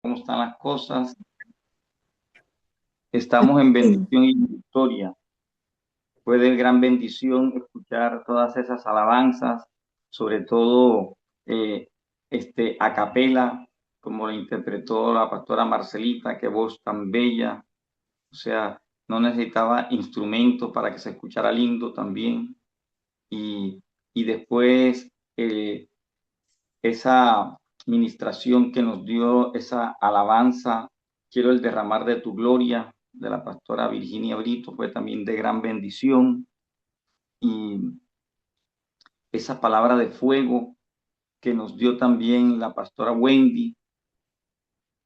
¿Cómo están las cosas? Estamos en bendición y victoria. Fue de gran bendición escuchar todas esas alabanzas, sobre todo eh, a capela, como lo interpretó la pastora Marcelita, qué voz tan bella. O sea, no necesitaba instrumentos para que se escuchara lindo también. Y, y después esa ministración que nos dio, esa alabanza, quiero el derramar de tu gloria, de la pastora Virginia Brito, fue también de gran bendición. Y esa palabra de fuego que nos dio también la pastora Wendy,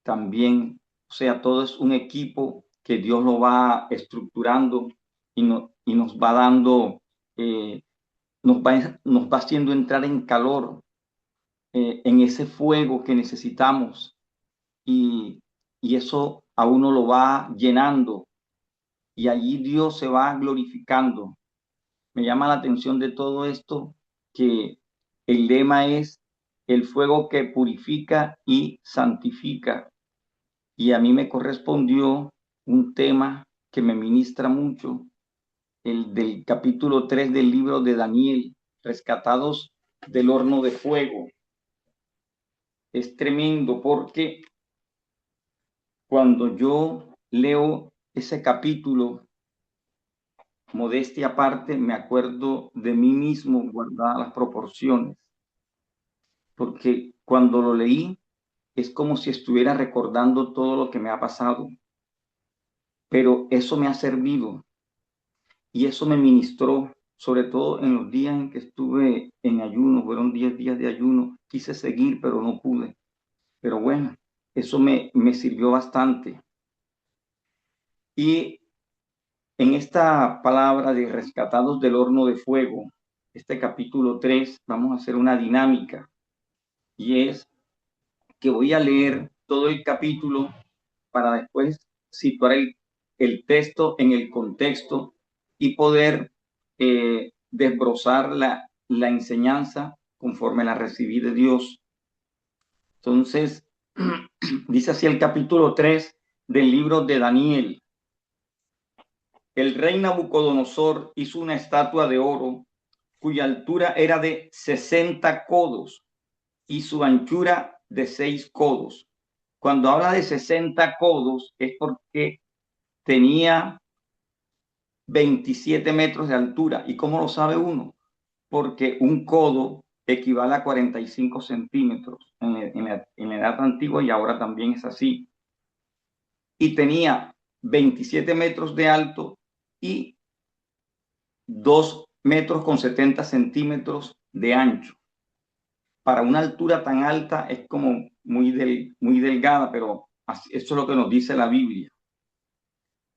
también, o sea, todo es un equipo que Dios lo va estructurando y nos va dando, eh, nos va haciendo entrar en calor, en ese fuego que necesitamos y, y eso a uno lo va llenando y allí Dios se va glorificando. Me llama la atención de todo esto que el lema es el fuego que purifica y santifica. Y a mí me correspondió un tema que me ministra mucho, el del capítulo 3 del libro de Daniel, rescatados del horno de fuego. Es tremendo porque cuando yo leo ese capítulo, modestia aparte, me acuerdo de mí mismo guardadas las proporciones, porque cuando lo leí es como si estuviera recordando todo lo que me ha pasado, pero eso me ha servido y eso me ministró, sobre todo en los días en que estuve en ayuno, fueron 10 días de ayuno, quise seguir, pero no pude. Pero bueno, eso me sirvió bastante. Y en esta palabra de rescatados del horno de fuego, este capítulo 3, vamos a hacer una dinámica y es que voy a leer todo el capítulo para después situar el texto en el contexto y poder desbrozar la enseñanza conforme la recibí de Dios. Entonces, dice así el capítulo 3 del libro de Daniel. El rey Nabucodonosor hizo una estatua de oro cuya altura era de 60 codos y su anchura de 6 codos. Cuando habla de 60 codos es porque tenía 27 metros de altura. ¿Y cómo lo sabe uno? Porque un codo equivale a 45 centímetros en la edad antigua y ahora también es así. Y tenía 27 metros de alto y 2 metros con 70 centímetros de ancho. Para una altura tan alta es como muy delgada, pero eso es lo que nos dice la Biblia.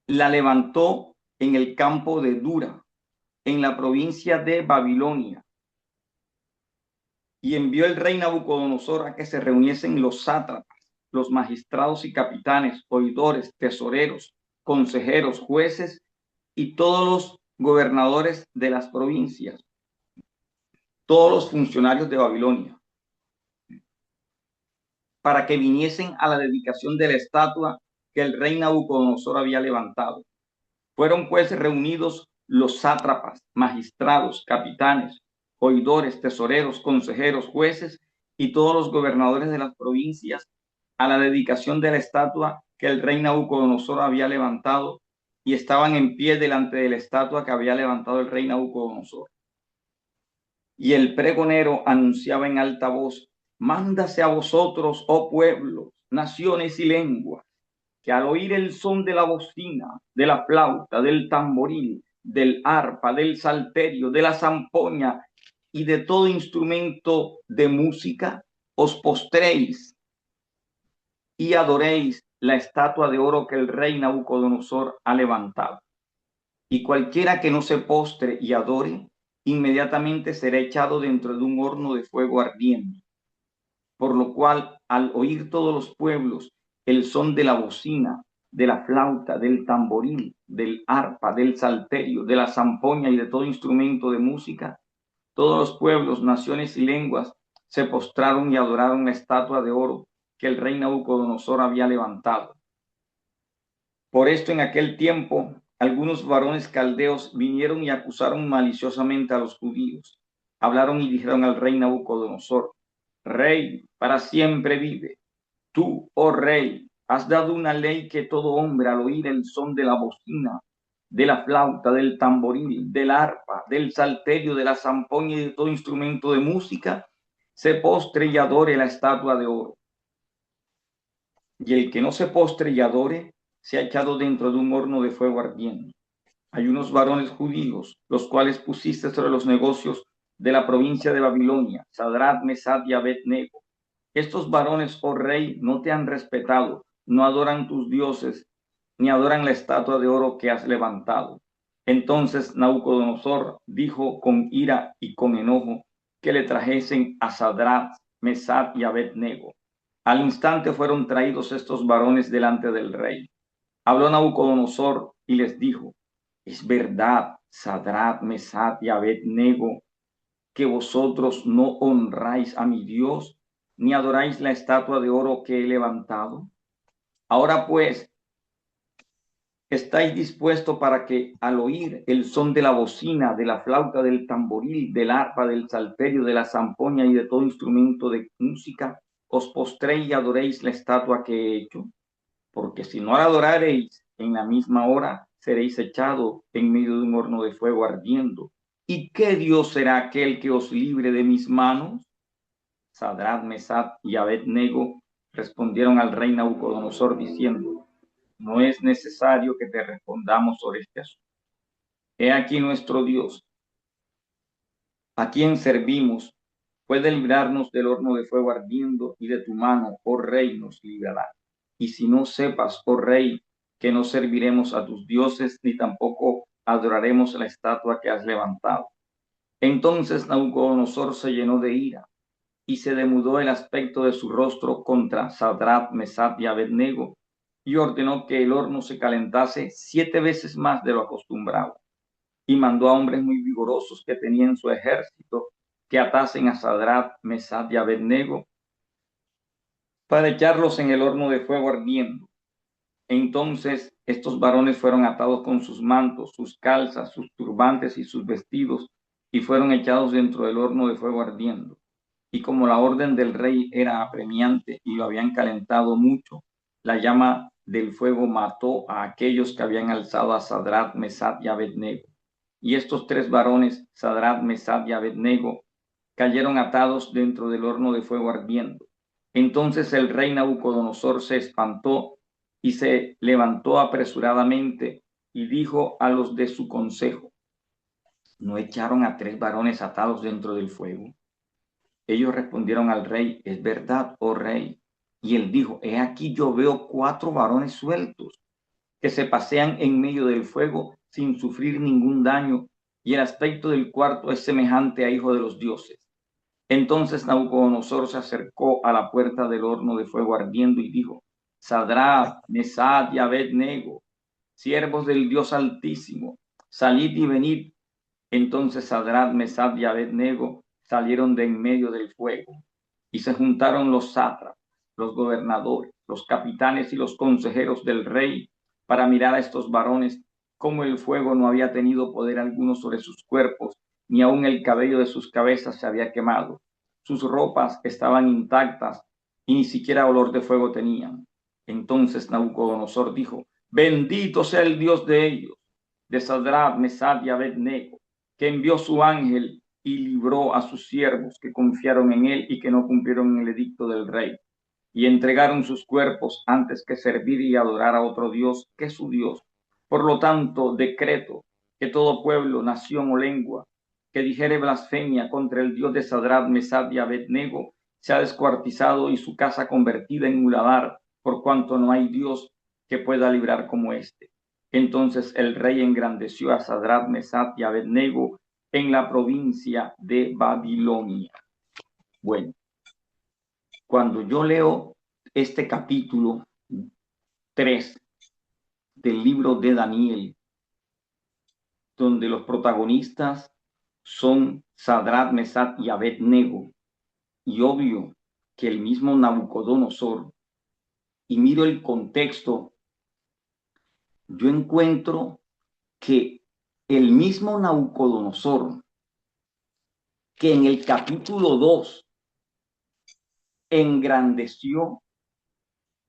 La levantó en el campo de Dura, en la provincia de Babilonia, y envió el rey Nabucodonosor a que se reuniesen los sátrapas, los magistrados y capitanes, oidores, tesoreros, consejeros, jueces y todos los gobernadores de las provincias, todos los funcionarios de Babilonia, para que viniesen a la dedicación de la estatua que el rey Nabucodonosor había levantado. Fueron pues reunidos los sátrapas, magistrados, capitanes, oidores, tesoreros, consejeros, jueces y todos los gobernadores de las provincias a la dedicación de la estatua que el rey Nabucodonosor había levantado y estaban en pie delante de la estatua que había levantado el rey Nabucodonosor. Y el pregonero anunciaba en alta voz: mándase a vosotros, oh pueblos, naciones y lenguas, que al oír el son de la bocina, de la flauta, del tamboril, del arpa, del salterio, de la zampoña y de todo instrumento de música, os postréis y adoréis la estatua de oro que el rey Nabucodonosor ha levantado. Y cualquiera que no se postre y adore, inmediatamente será echado dentro de un horno de fuego ardiente. Por lo cual, al oír todos los pueblos el son de la bocina, de la flauta, del tamboril, del arpa, del salterio, de la zampoña y de todo instrumento de música, todos los pueblos, naciones y lenguas se postraron y adoraron la estatua de oro que el rey Nabucodonosor había levantado. Por esto en aquel tiempo algunos varones caldeos vinieron y acusaron maliciosamente a los judíos. Hablaron y dijeron al rey Nabucodonosor: Rey, para siempre vive. Tú, oh rey, has dado una ley que todo hombre al oír el son de la bocina, de la flauta, del tamboril, del arpa, del salterio, de la zampoña y de todo instrumento de música, se postre y adore la estatua de oro. Y el que no se postre y adore, se ha echado dentro de un horno de fuego ardiendo. Hay unos varones judíos, los cuales pusiste sobre los negocios de la provincia de Babilonia, Sadrach, Mesach y Abed-Nego. Estos varones, oh rey, no te han respetado, no adoran tus dioses, ni adoran la estatua de oro que has levantado. Entonces Nabucodonosor dijo con ira y con enojo que le trajesen a Sadrach, Mesach y Abed-Nego. Al instante fueron traídos estos varones delante del rey. Habló Nabucodonosor y les dijo: es verdad, Sadrach, Mesach y Abed-Nego, que vosotros no honráis a mi Dios, ni adoráis la estatua de oro que he levantado. Ahora pues, ¿estáis dispuestos para que al oír el son de la bocina, de la flauta, del tamboril, del arpa, del salterio, de la zampoña y de todo instrumento de música, os postréis y adoréis la estatua que he hecho? Porque si no la adorareis, en la misma hora seréis echados en medio de un horno de fuego ardiendo. ¿Y qué Dios será aquel que os libre de mis manos? Sadrach, Mesach y Abed-Nego respondieron al rey Nabucodonosor diciendo: no es necesario que te respondamos sobre este asunto. He aquí nuestro Dios, a quien servimos, puede librarnos del horno de fuego ardiendo, y de tu mano, oh rey, nos librará. Y si no sepas, oh rey, que no serviremos a tus dioses, ni tampoco adoraremos la estatua que has levantado. Entonces Nabucodonosor se llenó de ira, y se demudó el aspecto de su rostro contra Sadrach, Mesach y Abed-Nego, y ordenó que el horno se calentase 7 veces más de lo acostumbrado. Y mandó a hombres muy vigorosos que tenían en su ejército que atasen a Sadrach, Mesach y Abed-Nego para echarlos en el horno de fuego ardiendo. Entonces estos varones fueron atados con sus mantos, sus calzas, sus turbantes y sus vestidos, y fueron echados dentro del horno de fuego ardiendo. Y como la orden del rey era apremiante y lo habían calentado mucho, la llama del fuego mató a aquellos que habían alzado a Sadrach, Mesach y Abed-Nego. Y estos 3 varones, Sadrach, Mesach y Abed-Nego, cayeron atados dentro del horno de fuego ardiendo. Entonces el rey Nabucodonosor se espantó y se levantó apresuradamente y dijo a los de su consejo: ¿no echaron a 3 varones atados dentro del fuego? Ellos respondieron al rey: es verdad, oh rey. Y él dijo: he aquí yo veo 4 varones sueltos que se pasean en medio del fuego sin sufrir ningún daño, y el aspecto del cuarto es semejante a hijo de los dioses. Entonces Nabucodonosor se acercó a la puerta del horno de fuego ardiendo y dijo: Sadrach, Mesach y Abed-Nego, siervos del Dios Altísimo, salid y venid. Entonces Sadrach, Mesach y Abed-Nego salieron de en medio del fuego, y se juntaron los sátrapas, los gobernadores, los capitanes y los consejeros del rey para mirar a estos varones, como el fuego no había tenido poder alguno sobre sus cuerpos, ni aun el cabello de sus cabezas se había quemado. Sus ropas estaban intactas y ni siquiera olor de fuego tenían. Entonces Nabucodonosor dijo: bendito sea el Dios de ellos, de Sadrach, Mesach y Abed-Nego, que envió su ángel y libró a sus siervos que confiaron en él y que no cumplieron el edicto del rey, y entregaron sus cuerpos antes que servir y adorar a otro Dios que su Dios. Por lo tanto, decreto que todo pueblo, nación o lengua que dijere blasfemia contra el Dios de Sadrach, Mesach y Abed-Nego sea descuartizado y su casa convertida en muladar, por cuanto no hay Dios que pueda librar como este. Entonces el rey engrandeció a Sadrach, Mesach y Abed-Nego en la provincia de Babilonia. Bueno, cuando yo leo este capítulo 3 del libro de Daniel, donde los protagonistas son Sadrach, Mesach y Abed-Nego, y obvio, que el mismo Nabucodonosor, y miro el contexto, yo encuentro que el mismo Nabucodonosor, que en el capítulo 2 engrandeció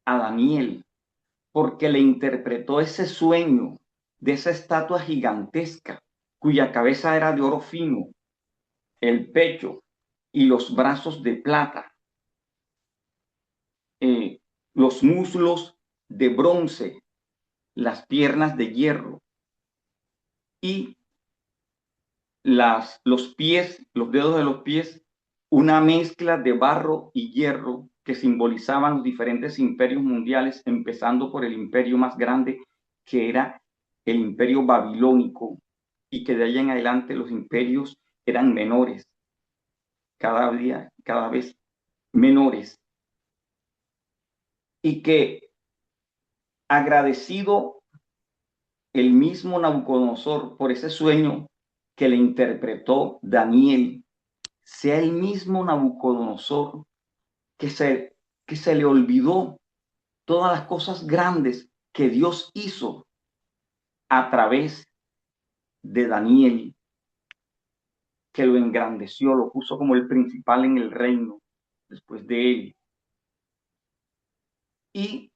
a Daniel, porque le interpretó ese sueño de esa estatua gigantesca, cuya cabeza era de oro fino, el pecho y los brazos de plata, los muslos de bronce, las piernas de hierro y los pies, los dedos de los pies, una mezcla de barro y hierro que simbolizaban los diferentes imperios mundiales, empezando por el imperio más grande, que era el imperio babilónico, y que de ahí en adelante los imperios eran menores, cada día, cada vez menores, y que agradecido el mismo Nabucodonosor por ese sueño que le interpretó Daniel, sea el mismo Nabucodonosor que se le olvidó todas las cosas grandes que Dios hizo a través de Daniel, que lo engrandeció, lo puso como el principal en el reino después de él, y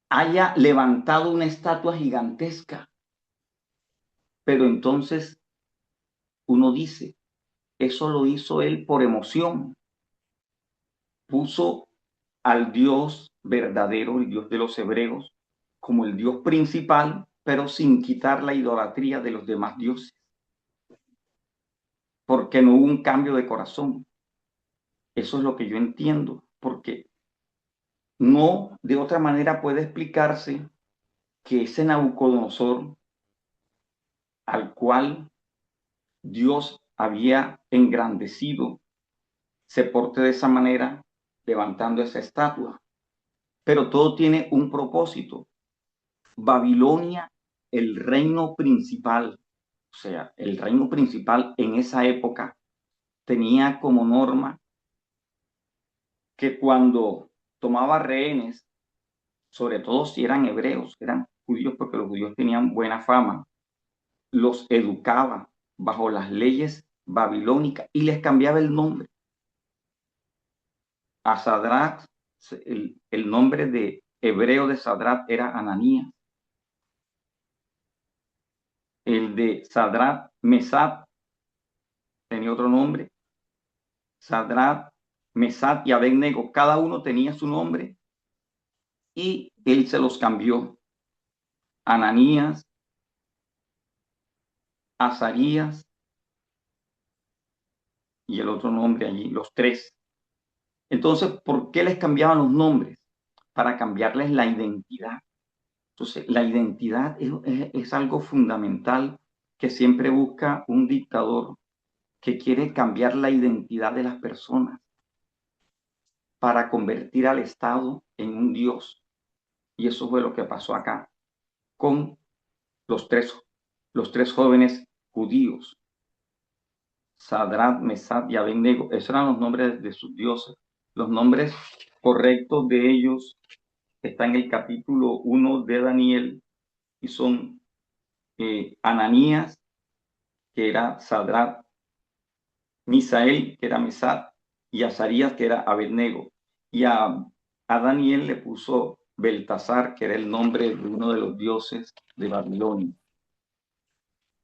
haya levantado una estatua gigantesca. Pero entonces uno dice, eso lo hizo él por emoción, puso al Dios verdadero, el Dios de los hebreos, como el Dios principal, pero sin quitar la idolatría de los demás dioses, porque no hubo un cambio de corazón. Eso es lo que yo entiendo, porque no de otra manera puede explicarse que ese Nabucodonosor, al cual Dios había engrandecido, se porte de esa manera, levantando esa estatua. Pero todo tiene un propósito. Babilonia, el reino principal, o sea, el reino principal en esa época, tenía como norma que cuando tomaba rehenes, sobre todo si eran hebreos, eran judíos, porque los judíos tenían buena fama, los educaba bajo las leyes babilónicas y les cambiaba el nombre. A Sadrach, el nombre de hebreo de Sadrach era Ananías. El de Sadrach, Mesach, tenía otro nombre. Sadrach, Mesach y Abednego, cada uno tenía su nombre y él se los cambió. Ananías, Azarías y el otro nombre allí, los tres. Entonces, ¿por qué les cambiaban los nombres? Para cambiarles la identidad. Entonces, la identidad es algo fundamental que siempre busca un dictador, que quiere cambiar la identidad de las personas para convertir al Estado en un Dios. Y eso fue lo que pasó acá con los tres jóvenes judíos, Sadrach, Mesach y Abednego. Esos eran los nombres de sus dioses. Los nombres correctos de ellos están en el capítulo 1 de Daniel y son Ananías, que era Sadrach, Misael, que era Mesach, y Azarías, que era Abednego. Y a Daniel le puso Beltasar, que era el nombre de uno de los dioses de Babilonia.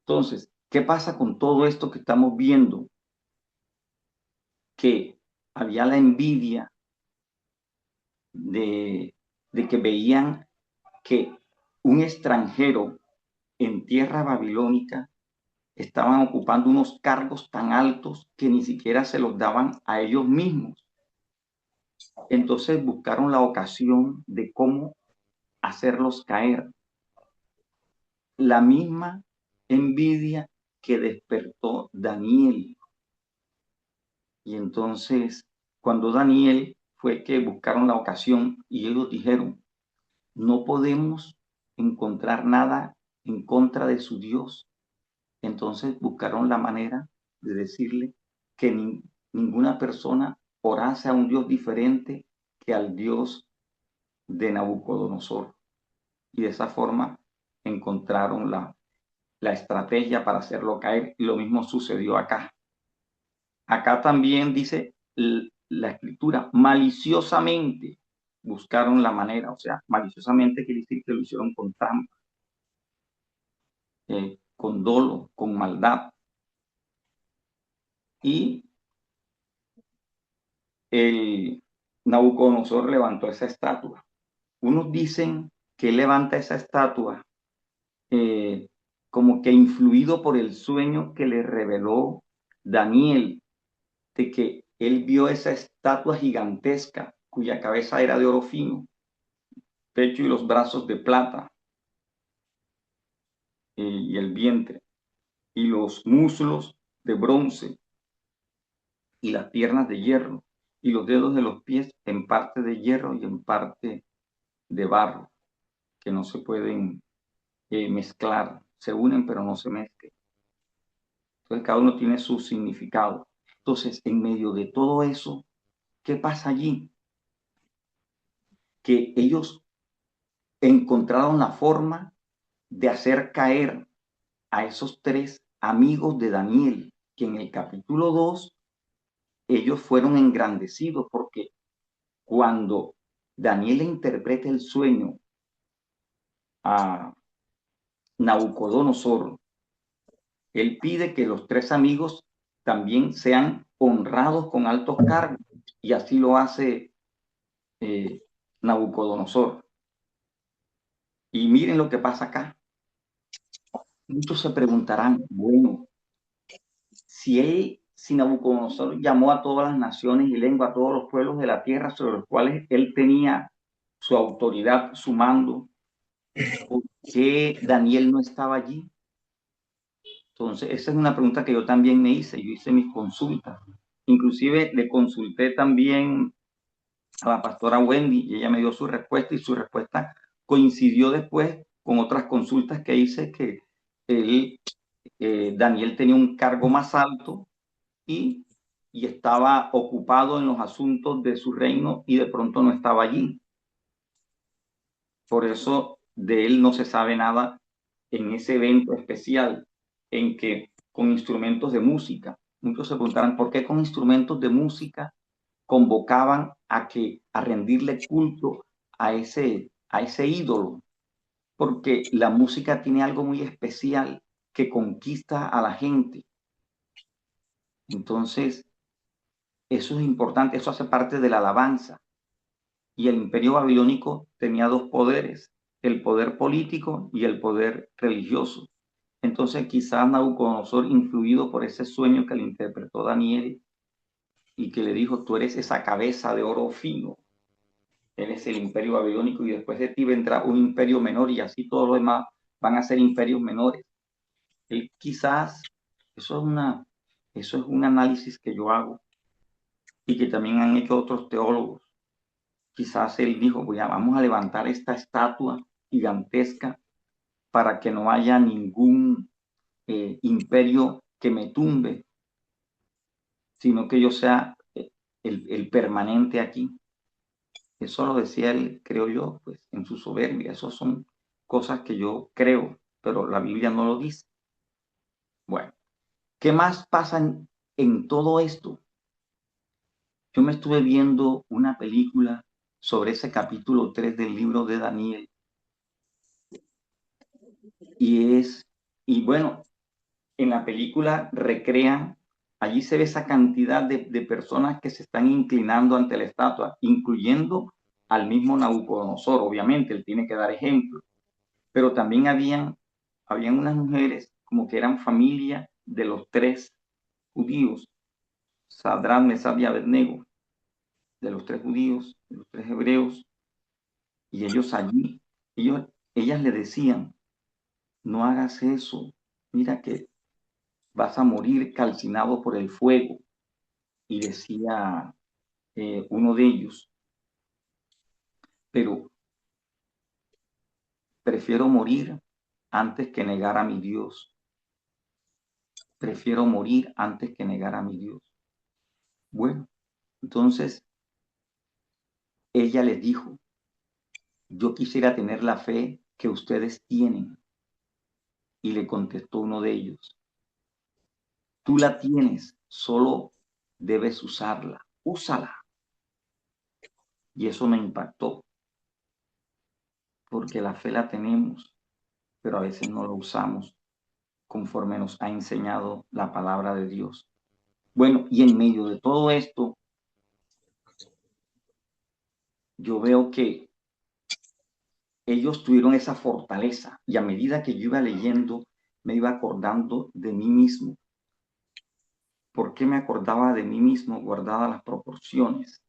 Entonces, ¿qué pasa con todo esto que estamos viendo? Que había la envidia de que veían que un extranjero en tierra babilónica estaban ocupando unos cargos tan altos que ni siquiera se los daban a ellos mismos. Entonces buscaron la ocasión de cómo hacerlos caer. La misma envidia que despertó Daniel. Y entonces, cuando Daniel fue que buscaron la ocasión y ellos dijeron, no podemos encontrar nada en contra de su Dios. Entonces buscaron la manera de decirle que ninguna persona orase a un Dios diferente que al Dios de Nabucodonosor. Y de esa forma encontraron la estrategia para hacerlo caer. Y lo mismo sucedió acá. Acá también dice la escritura, maliciosamente buscaron la manera, o sea, maliciosamente quiere decir que lo hicieron con trampa, con dolo, con maldad. Y el Nabucodonosor levantó esa estatua. Unos dicen que él levanta esa estatua como que influido por el sueño que le reveló Daniel, de que él vio esa estatua gigantesca cuya cabeza era de oro fino, pecho y los brazos de plata, y el vientre, y los muslos de bronce, y las piernas de hierro, y los dedos de los pies en parte de hierro y en parte de barro, que no se pueden mezclar, se unen pero no se mezclan. Entonces cada uno tiene su significado. Entonces, en medio de todo eso, ¿qué pasa allí? Que ellos encontraron la forma de hacer caer a esos tres amigos de Daniel, que en el capítulo 2 ellos fueron engrandecidos porque cuando Daniel interpreta el sueño a Nabucodonosor, él pide que los tres amigos también sean honrados con altos cargos, y así lo hace Nabucodonosor. Y miren lo que pasa acá. Muchos se preguntarán, bueno, si Nabucodonosor llamó a todas las naciones y lengua, a todos los pueblos de la tierra sobre los cuales él tenía su autoridad, su mando, ¿por qué Daniel no estaba allí? Entonces, esa es una pregunta que yo también me hice. Yo hice mis consultas. Inclusive le consulté también a la pastora Wendy y ella me dio su respuesta, y su respuesta coincidió después con otras consultas que hice, que él, Daniel tenía un cargo más alto y, y estaba ocupado en los asuntos de su reino y de pronto no estaba allí. Por eso de él no se sabe nada en ese evento especial en que con instrumentos de música. Muchos se preguntarán por qué con instrumentos de música convocaban a rendirle culto a ese ídolo, porque la música tiene algo muy especial que conquista a la gente. Entonces, eso es importante, eso hace parte de la alabanza. Y el imperio babilónico tenía dos poderes, el poder político y el poder religioso. Entonces quizás Nabucodonosor, influido por ese sueño que le interpretó Daniel y que le dijo, tú eres esa cabeza de oro fino, eres el imperio babilónico y después de ti vendrá un imperio menor y así todos los demás van a ser imperios menores. Él quizás, eso es un análisis que yo hago y que también han hecho otros teólogos. Quizás él dijo, vamos a levantar esta estatua gigantesca para que no haya ningún imperio que me tumbe, sino que yo sea el permanente aquí. Eso lo decía él, creo yo, pues en su soberbia. Esas son cosas que yo creo, pero la Biblia no lo dice. Bueno, ¿qué más pasa en todo esto? Yo me estuve viendo una película sobre ese capítulo 3 del libro de Daniel, y bueno, en la película recrean, allí se ve esa cantidad de personas que se están inclinando ante la estatua, incluyendo al mismo Nabucodonosor. Obviamente, él tiene que dar ejemplo, pero también habían unas mujeres como que eran familia de los tres judíos, Sadrach, Mesach y Abednego, de los tres judíos, de los tres hebreos, y ellos allí, ellas le decían, no hagas eso, mira que vas a morir calcinado por el fuego. Y decía uno de ellos, pero prefiero morir antes que negar a mi Dios. Prefiero morir antes que negar a mi Dios. Bueno, Entonces, ella les dijo, yo quisiera tener la fe que ustedes tienen. Y le contestó uno de ellos, tú la tienes, solo debes usarla, úsala. Y eso me impactó, porque la fe la tenemos, pero a veces no la usamos conforme nos ha enseñado la palabra de Dios. Bueno, y en medio de todo esto, yo veo que ellos tuvieron esa fortaleza y a medida que yo iba leyendo, me iba acordando de mí mismo. ¿Por qué me acordaba de mí mismo? Guardaba las proporciones,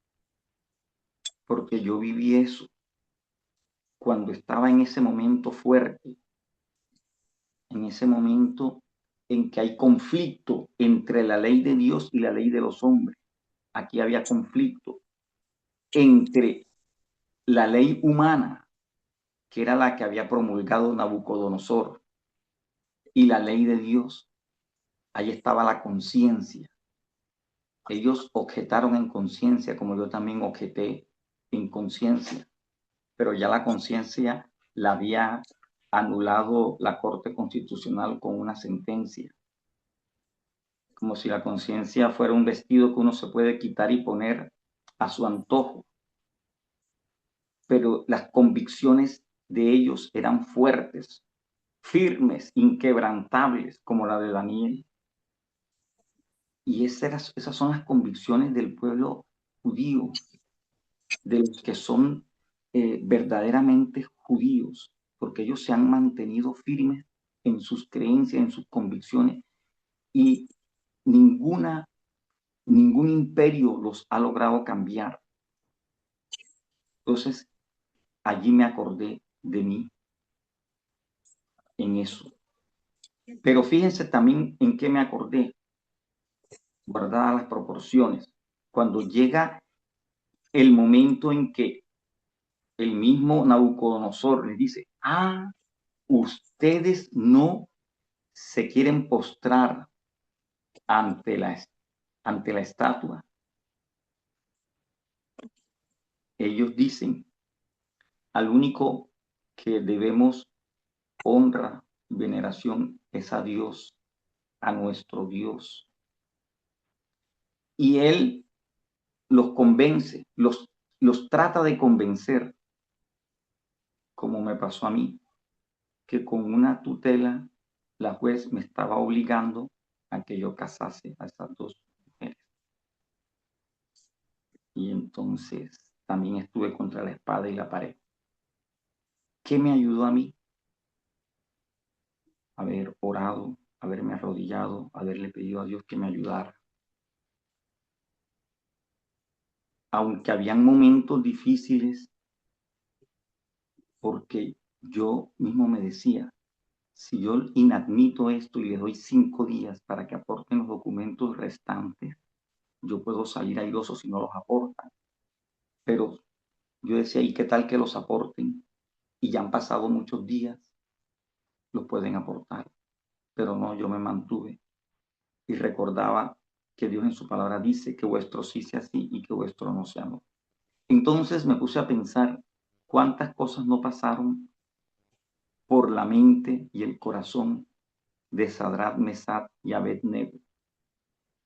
porque yo viví eso cuando estaba en ese momento fuerte, en ese momento en que hay conflicto entre la ley de Dios y la ley de los hombres. Aquí había conflicto entre la ley humana, que era la que había promulgado Nabucodonosor, y la ley de Dios. Ahí estaba la conciencia. Ellos objetaron en conciencia, como yo también objeté en conciencia, pero ya la conciencia la había anulado la Corte Constitucional con una sentencia. Como si la conciencia fuera un vestido que uno se puede quitar y poner a su antojo. Pero las convicciones de ellos eran fuertes, firmes, inquebrantables, como la de Daniel. Y esas son las convicciones del pueblo judío, de los que son verdaderamente judíos, porque ellos se han mantenido firmes en sus creencias, en sus convicciones, y ningún imperio los ha logrado cambiar. Entonces, allí me acordé de mí en eso. Pero fíjense también en qué me acordé, guardadas las proporciones. Cuando llega el momento en que el mismo Nabucodonosor les dice, ustedes no se quieren postrar ante la estatua. Ellos dicen, al único que debemos honra, veneración es a Dios, a nuestro Dios. Y él los convence, los trata de convencer, como me pasó a mí, que con una tutela la juez me estaba obligando a que yo casase a esas dos mujeres. Y entonces también estuve contra la espada y la pared. ¿Qué me ayudó a mí? Haber orado, haberme arrodillado, haberle pedido a Dios que me ayudara. Aunque habían momentos difíciles, porque yo mismo me decía, si yo inadmito esto y le doy 5 días para que aporten los documentos restantes, yo puedo salir airoso si no los aportan. Pero yo decía, ¿y qué tal que los aporten? Y ya han pasado muchos días, los pueden aportar. Pero no, yo me mantuve y recordaba que Dios en su palabra dice que vuestro sí sea sí y que vuestro no sea no. Entonces me puse a pensar cuántas cosas no pasaron por la mente y el corazón de Sadrach, Mesach y Abednego.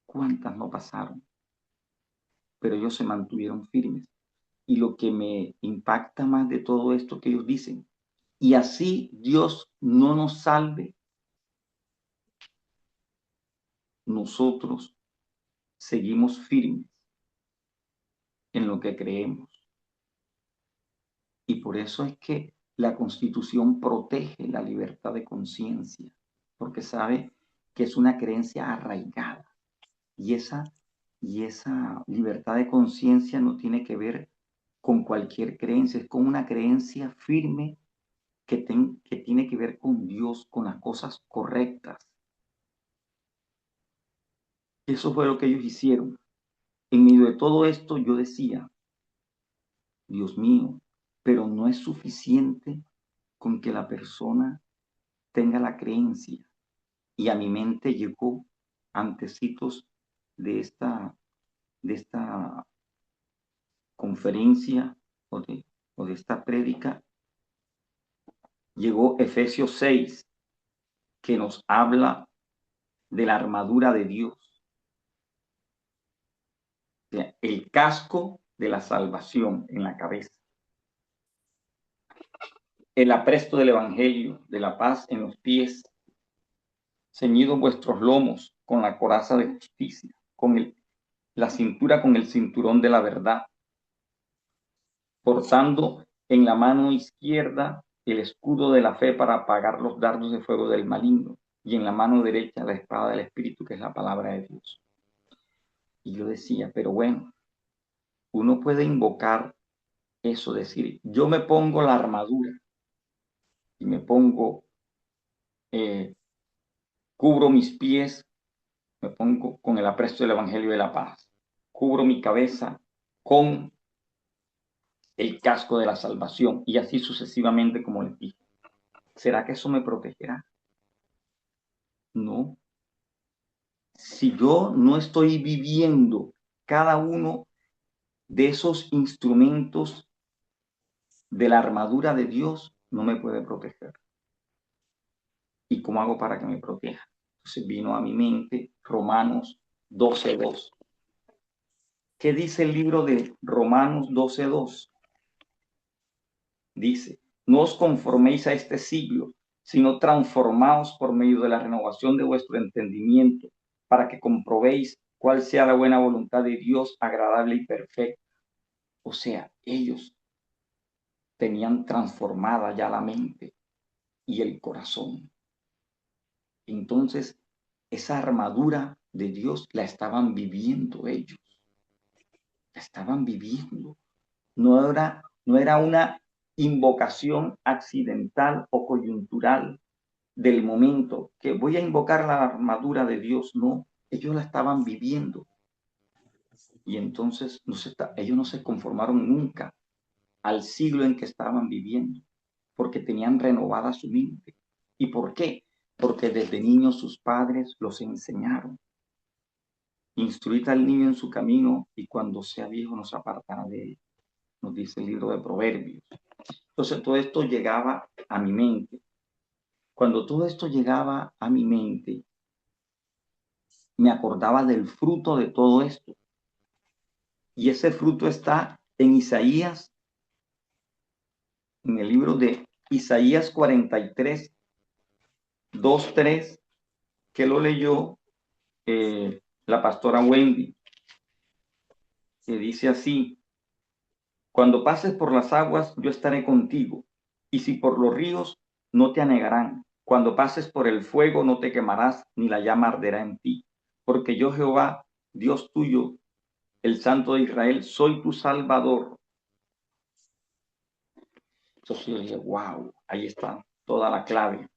Cuántas no pasaron, pero ellos se mantuvieron firmes. Y lo que me impacta más de todo esto que ellos dicen, y así Dios no nos salve, nosotros seguimos firmes en lo que creemos. Y por eso es que la Constitución protege la libertad de conciencia, porque sabe que es una creencia arraigada. Y esa libertad de conciencia no tiene que ver con cualquier creencia, es con una creencia firme que tiene que ver con Dios, con las cosas correctas. Eso fue lo que ellos hicieron. En medio de todo esto yo decía, Dios mío, pero no es suficiente con que la persona tenga la creencia. Y a mi mente llegó antecitos de esta conferencia o de esta prédica, llegó Efesios 6, que nos habla de la armadura de Dios, el casco de la salvación en la cabeza, el apresto del evangelio de la paz en los pies, ceñidos vuestros lomos con la coraza de justicia, la cintura con el cinturón de la verdad, portando en la mano izquierda el escudo de la fe para apagar los dardos de fuego del maligno, y en la mano derecha la espada del Espíritu, que es la palabra de Dios. Y yo decía, pero bueno, uno puede invocar eso, decir, yo me pongo la armadura y me pongo, cubro mis pies, me pongo con el apresto del Evangelio de la paz, cubro mi cabeza con el casco de la salvación, y así sucesivamente, como les dije. ¿Será que eso me protegerá? No. Si yo no estoy viviendo cada uno de esos instrumentos de la armadura de Dios, no me puede proteger. ¿Y cómo hago para que me proteja? Entonces vino a mi mente Romanos 12:2. ¿Qué dice el libro de Romanos 12:2? Dice, no os conforméis a este siglo, sino transformaos por medio de la renovación de vuestro entendimiento, para que comprobéis cuál sea la buena voluntad de Dios, agradable y perfecta. O sea, ellos tenían transformada ya la mente y el corazón. Entonces, esa armadura de Dios la estaban viviendo ellos. La estaban viviendo. No era una invocación accidental o coyuntural del momento, que voy a invocar la armadura de Dios. No, ellos la estaban viviendo. Y entonces ellos no se conformaron nunca al siglo en que estaban viviendo, porque tenían renovada su mente. ¿Y por qué? Porque desde niños sus padres los enseñaron. Instruid al niño en su camino y cuando sea viejo no se apartará de él, nos dice el libro de Proverbios. Entonces todo esto llegaba a mi mente. Cuando todo esto llegaba a mi mente, me acordaba del fruto de todo esto. Y ese fruto está en Isaías, en el libro de Isaías 43, 2, 3, que lo leyó la pastora Wendy, que dice así: cuando pases por las aguas, yo estaré contigo, y si por los ríos, no te anegarán. Cuando pases por el fuego, no te quemarás, ni la llama arderá en ti. Porque yo, Jehová, Dios tuyo, el Santo de Israel, soy tu Salvador. Entonces yo dije, wow, ahí está toda la clave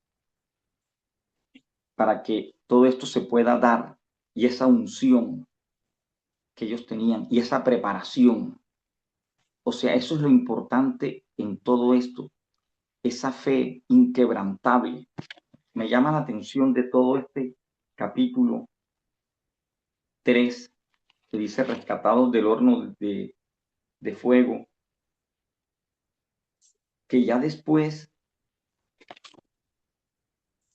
para que todo esto se pueda dar, y esa unción que ellos tenían, y esa preparación. O sea, eso es lo importante en todo esto, esa fe inquebrantable. Me llama la atención de todo este capítulo 3, que dice rescatados del horno de fuego, que ya después,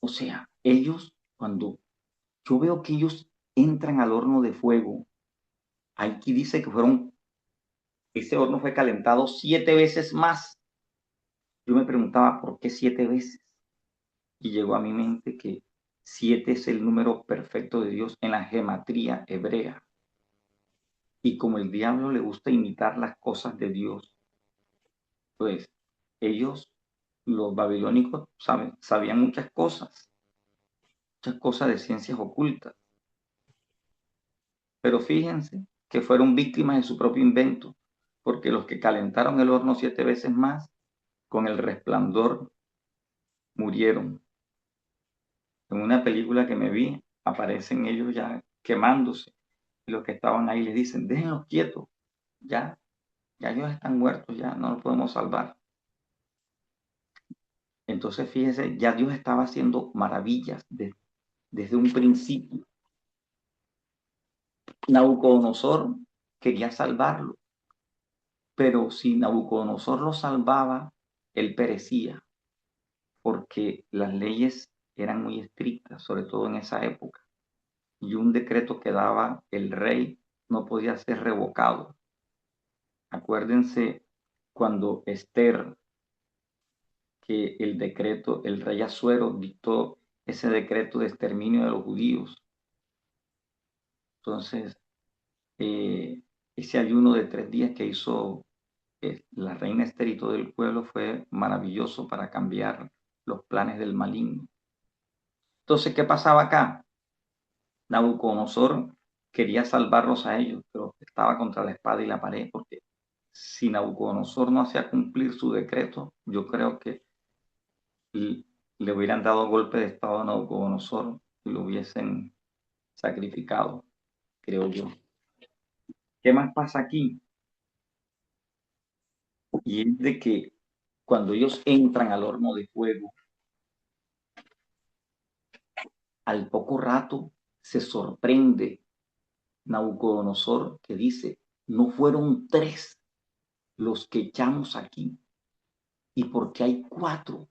o sea, ellos, cuando yo veo que ellos entran al horno de fuego, aquí dice que ese horno fue calentado 7 veces más. Yo me preguntaba, ¿por qué 7 veces? Y llegó a mi mente que 7 es el número perfecto de Dios en la gematría hebrea. Y como el diablo le gusta imitar las cosas de Dios, pues ellos, los babilónicos, sabían muchas cosas de ciencias ocultas. Pero fíjense que fueron víctimas de su propio invento, porque los que calentaron el horno 7 veces más, con el resplandor murieron. En una película que me vi, aparecen ellos ya quemándose, y los que estaban ahí les dicen, déjenlos quietos, ya ellos están muertos, ya no los podemos salvar. Entonces fíjense, ya Dios estaba haciendo maravillas desde un principio. Nabucodonosor quería salvarlo, Pero si Nabucodonosor lo salvaba, él perecía, porque las leyes eran muy estrictas, sobre todo en esa época, y un decreto que daba el rey no podía ser revocado. Acuérdense cuando Esther, que el decreto, el rey Asuero dictó ese decreto de exterminio de los judíos. Entonces, ese ayuno de 3 días que hizo la reina Esther y todo el pueblo fue maravilloso para cambiar los planes del maligno. Entonces, ¿qué pasaba acá? Nabucodonosor quería salvarlos a ellos, pero estaba contra la espada y la pared, porque si Nabucodonosor no hacía cumplir su decreto, yo creo que le hubieran dado golpe de estado a Nabucodonosor y lo hubiesen sacrificado, creo yo. ¿Qué más pasa aquí? Y es de que cuando ellos entran al horno de fuego, al poco rato se sorprende Nabucodonosor que dice, no fueron 3 los que echamos aquí, y por qué hay 4,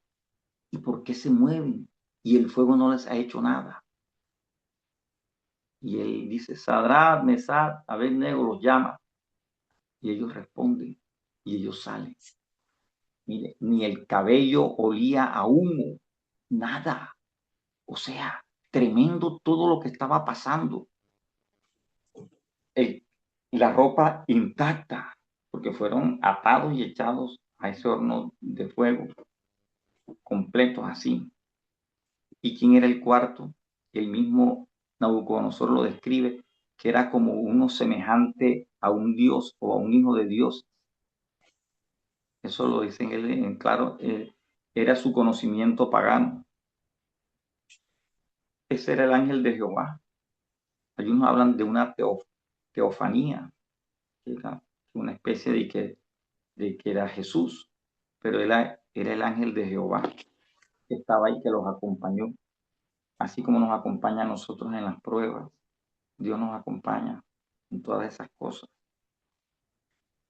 y por qué se mueven, y el fuego no les ha hecho nada. Y él dice, Sadrach, Mesach, Abednego los llama, y ellos responden, y ellos salen. Mire, ni el cabello olía a humo, nada. O sea, tremendo todo lo que estaba pasando. La ropa intacta, porque fueron atados y echados a ese horno de fuego, completos así. ¿Y quién era el cuarto? El mismo Nabucodonosor lo describe, que era como uno semejante a un dios o a un hijo de Dios. Eso lo dicen él en claro, era su conocimiento pagano. Ese era el ángel de Jehová. Algunos hablan de una teofanía, que era una especie de que era Jesús, pero era el ángel de Jehová que estaba ahí, que los acompañó, así como nos acompaña a nosotros en las pruebas. Dios nos acompaña en todas esas cosas.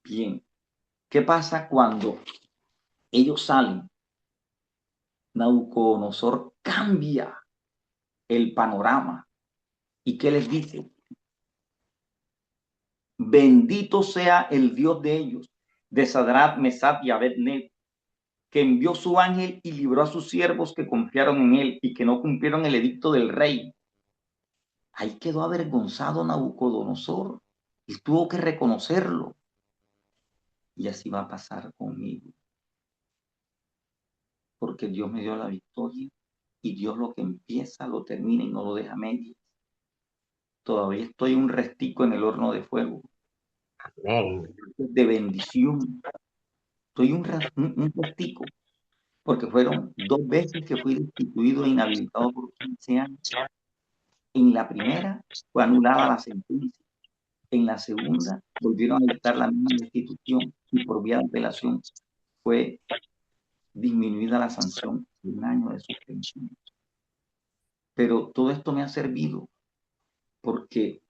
Bien, ¿qué pasa cuando ellos salen? Nabucodonosor cambia el panorama. ¿Y qué les dice? Bendito sea el Dios de ellos, de Sadrach, Mesach y Abednego, que envió su ángel y libró a sus siervos que confiaron en él y que no cumplieron el edicto del rey. Ahí quedó avergonzado Nabucodonosor y tuvo que reconocerlo. Y así va a pasar conmigo, porque Dios me dio la victoria y Dios lo que empieza lo termina y no lo deja medio. Todavía estoy un restico en el horno de fuego. Amén. De bendición. Estoy un restico, porque fueron 2 veces que fui destituido e inhabilitado por 15 años. En la primera fue anulada la sentencia. En la segunda volvieron a dictar la misma destitución y por vía de apelación fue disminuida la sanción de 1 año de suspensión. Pero todo esto me ha servido porque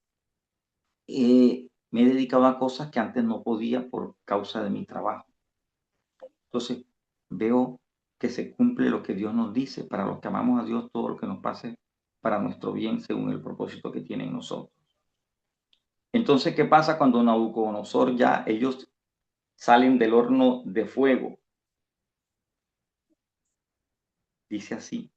me he dedicado a cosas que antes no podía por causa de mi trabajo. Entonces veo que se cumple lo que Dios nos dice. Para los que amamos a Dios, todo lo que nos pase para nuestro bien según el propósito que tiene en nosotros. Entonces, ¿qué pasa cuando Nabucodonosor ya ellos salen del horno de fuego? Dice así,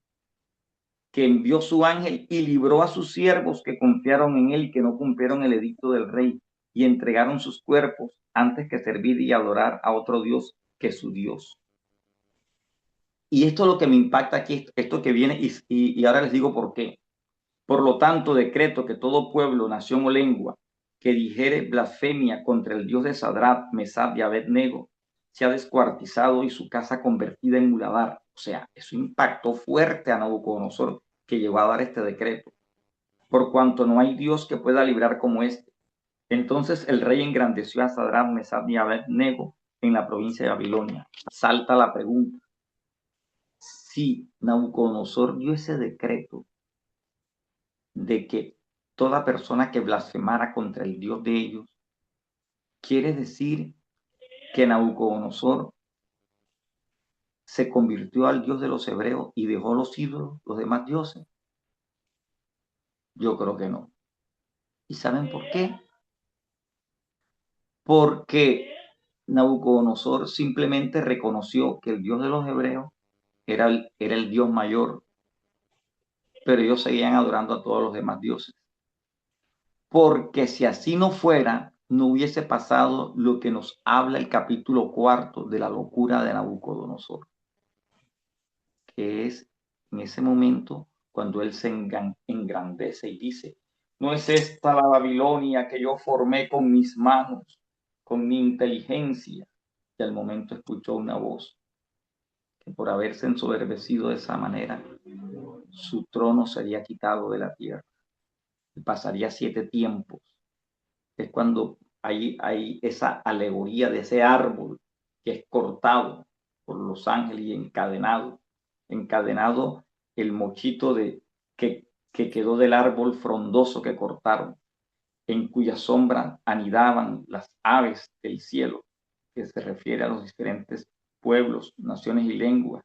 que envió su ángel y libró a sus siervos que confiaron en él y que no cumplieron el edicto del rey y entregaron sus cuerpos antes que servir y adorar a otro Dios que su Dios. Y esto es lo que me impacta aquí, esto que viene, y ahora les digo por qué. Por lo tanto, decreto que todo pueblo, nación o lengua que dijere blasfemia contra el Dios de Sadrach, Mesach y Abednego sea descuartizado y su casa convertida en muladar. O sea, eso impactó fuerte a Nabucodonosor, que llegó a dar este decreto. Por cuanto no hay Dios que pueda librar como este. Entonces el rey engrandeció a Sadrach, Mesach y Abednego en la provincia de Babilonia. Salta la pregunta. Si Nabucodonosor dio ese decreto de que toda persona que blasfemara contra el Dios de ellos, quiere decir que Nabucodonosor se convirtió al Dios de los hebreos y dejó los ídolos, los demás dioses? Yo creo que no. ¿Y saben por qué? Porque Nabucodonosor simplemente reconoció que el Dios de los hebreos era el Dios mayor, pero ellos seguían adorando a todos los demás dioses. Porque si así no fuera, no hubiese pasado lo que nos habla el capítulo 4 de la locura de Nabucodonosor, que es en ese momento cuando él se engrandece y dice: ¿no es esta la Babilonia que yo formé con mis manos, con mi inteligencia? Y al momento escuchó una voz que por haberse ensoberbecido de esa manera, su trono sería quitado de la tierra y pasaría 7 tiempos. Es cuando hay esa alegoría de ese árbol que es cortado por los ángeles y encadenado el mochito que quedó del árbol frondoso que cortaron, en cuya sombra anidaban las aves del cielo, que se refiere a los diferentes pueblos, naciones y lenguas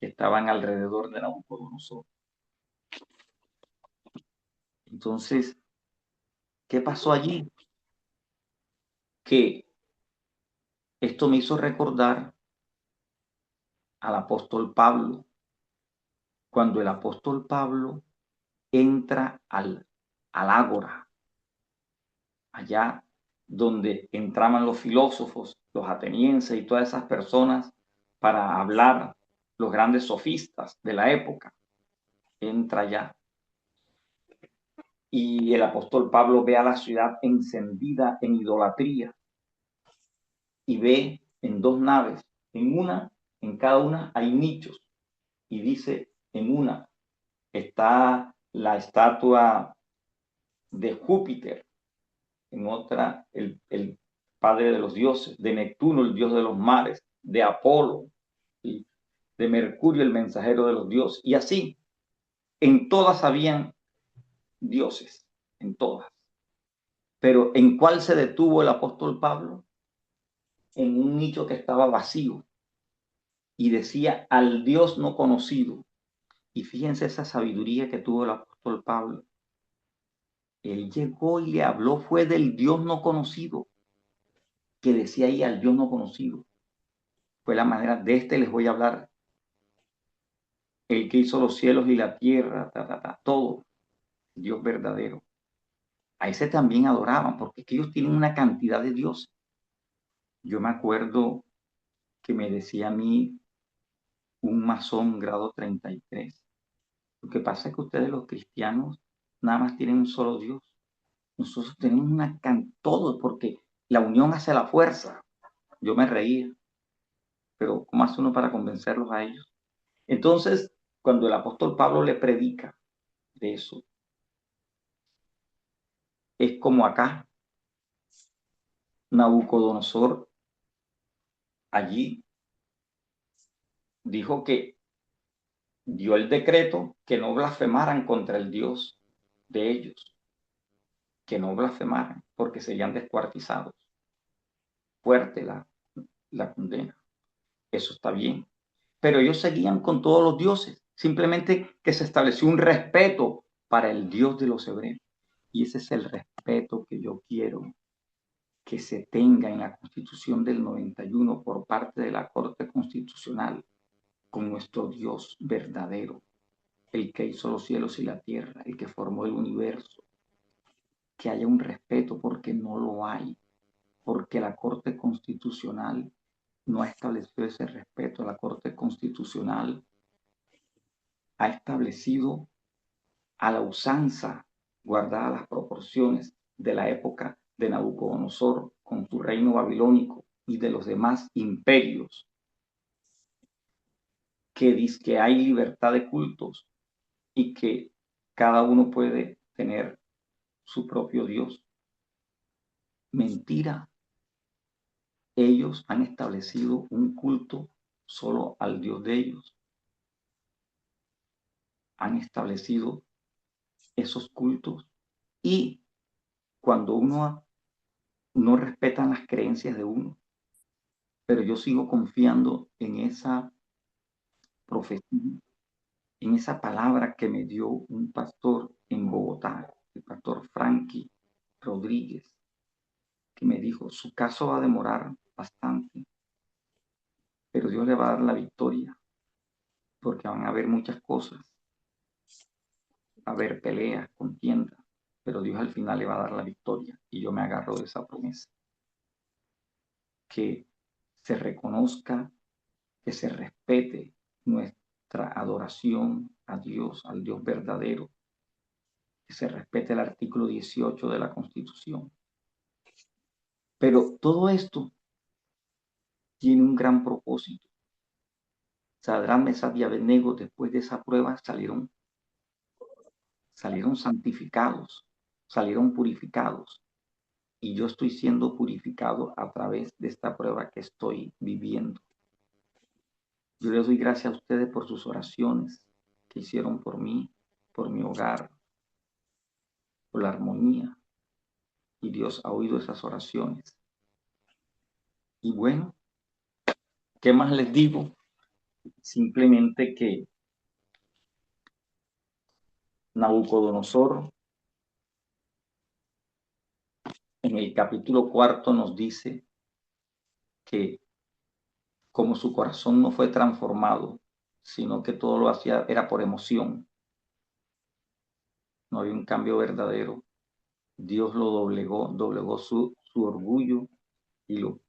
que estaban alrededor de Nabucodonosor. Entonces, ¿qué pasó allí? Que esto me hizo recordar al apóstol Pablo, cuando el apóstol Pablo entra al ágora, allá donde entraban los filósofos, los atenienses y todas esas personas para hablar, los grandes sofistas de la época. Entra allá y el apóstol Pablo ve a la ciudad encendida en idolatría y ve en 2 naves, en cada una hay nichos, y dice: en una está la estatua de Júpiter, en otra el padre de los dioses, de Neptuno, el dios de los mares, de Apolo, ¿sí?, de Mercurio, el mensajero de los dioses, y así, en todas habían dioses, en todas. Pero ¿en cuál se detuvo el apóstol Pablo? En un nicho que estaba vacío y decía: al Dios no conocido. Y fíjense esa sabiduría que tuvo el apóstol Pablo. Él llegó y le habló, fue del Dios no conocido, que decía ahí: al Dios no conocido. Fue la manera, de este les voy a hablar, el que hizo los cielos y la tierra, todo, Dios verdadero. A ese también adoraban, porque es que ellos tienen una cantidad de dioses. Yo me acuerdo que me decía a mí un masón grado 33, lo que pasa es que ustedes los cristianos nada más tienen un solo Dios. Nosotros tenemos una cantidad, todo, porque la unión hace la fuerza. Yo me reía, pero ¿cómo hace uno para convencerlos a ellos? Entonces, cuando el apóstol Pablo le predica de eso, es como acá, Nabucodonosor allí dijo que dio el decreto que no blasfemaran contra el Dios de ellos, que no blasfemaran porque serían descuartizados. Fuerte la condena. Eso está bien. Pero ellos seguían con todos los dioses, simplemente que se estableció un respeto para el Dios de los hebreos. Y ese es el respeto que yo quiero que se tenga en la Constitución del 91 por parte de la Corte Constitucional con nuestro Dios verdadero, el que hizo los cielos y la tierra, el que formó el universo. Que haya un respeto, porque no lo hay, porque la Corte Constitucional no ha establecido ese respeto. La Corte Constitucional ha establecido a la usanza, guardada las proporciones de la época de Nabucodonosor con su reino babilónico y de los demás imperios, que dice que hay libertad de cultos y que cada uno puede tener su propio Dios. Mentira. Ellos han establecido un culto solo al Dios de ellos. Han establecido esos cultos, y cuando uno no respeta las creencias de uno, pero yo sigo confiando en esa profecía, en esa palabra que me dio un pastor en Bogotá, el pastor Frankie Rodríguez, que me dijo, su caso va a demorar bastante, pero Dios le va a dar la victoria, porque van a haber muchas cosas, va a haber peleas, contiendas, pero Dios al final le va a dar la victoria, y yo me agarro de esa promesa, que se reconozca, que se respete nuestra adoración a Dios, al Dios verdadero, que se respete el artículo 18 de la Constitución. Pero todo esto tiene un gran propósito. Sadrach, Mesach y Abednego, después de esa prueba, salieron santificados, salieron purificados. Y yo estoy siendo purificado a través de esta prueba que estoy viviendo. Yo les doy gracias a ustedes por sus oraciones que hicieron por mí, por mi hogar, por la armonía. Y Dios ha oído esas oraciones. Y bueno, ¿qué más les digo? Simplemente que Nabucodonosor en el capítulo 4 nos dice que como su corazón no fue transformado, sino que todo lo hacía era por emoción, no había un cambio verdadero. Dios lo doblegó su orgullo y lo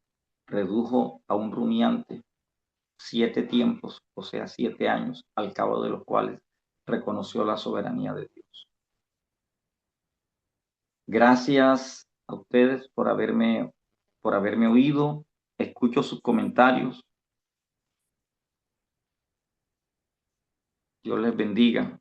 redujo a un rumiante 7 tiempos, o sea, 7 años, al cabo de los cuales reconoció la soberanía de Dios. Gracias a ustedes por haberme oído. Escucho sus comentarios. Dios les bendiga.